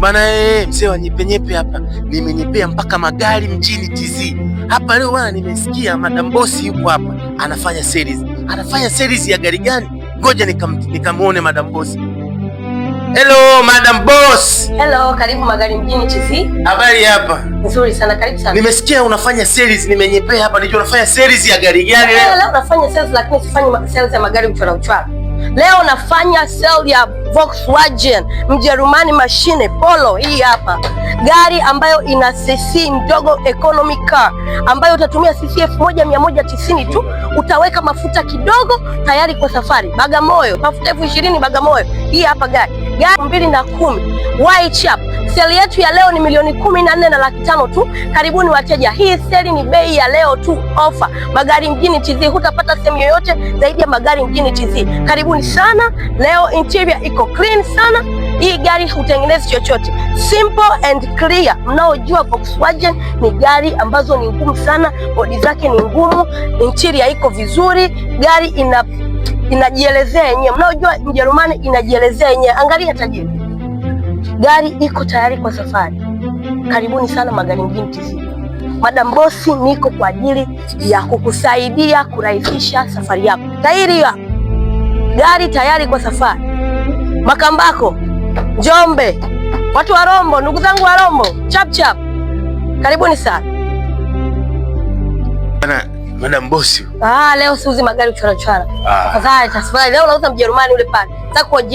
Bana mzee wa nyepe hapa. Nimenyepea mpaka magari mjini TZ. Hapa leo bwana nimesikia Madam Boss yuko hapa. Anafanya series. Anafanya series ya gari gani? Ngoja nikamuone Madam Boss. Hello Madam Boss. Hello, karibu magari mjini TZ. Habari hapa? Nzuri sana, karibu sana. Nimesikia unafanya series, nimenyepea hapa. Nijua unafanya series ya gari gani leo? Leo nafanya sales lakini sifanyi sales ya magari uchwara. Leo nafanya sale ya Volkswagen Mjerumani mashine Polo. Hii hapa gari ambayo ina cc ndogo, economy car ambayo utatumia cc 1190 tu, utaweka mafuta kidogo, tayari kwa safari. Bagamoyo mafuta 20,000 Bagamoyo. Hii hapa gari 2010 white chap. Seli yetu ya leo ni 14,500,000 tu. Karibuni wateja, hii seli ni bei ya leo tu, offer. Magari mjini TZ, hutapata sehemu yoyote zaidi ya magari mjini TZ. Karibuni sana. Leo interior iko clean sana. Hii gari hutengenezi chochote, simple and clear. Mnaojua Volkswagen ni gari ambazo ni ngumu sana, bodi zake ni ngumu, interior iko vizuri, gari inajielezea yenyewe. Mnaojua Mjerumani inajielezea yenyewe. Angalia tajiri, gari iko tayari kwa safari. Karibuni sana magari mjini TZ. Madam Boss niko kwa ajili ya kukusaidia kurahisisha safari yako. Tairi ya gari tayari kwa safari. Makambako, Njombe, watu wa Rombo, ndugu zangu wa Rombo, chap chap. Karibuni sana. Bana Madam Boss. Leo siuzi magari uchwara. Tafadhali leo nauza Mjerumani ule pale. Sasa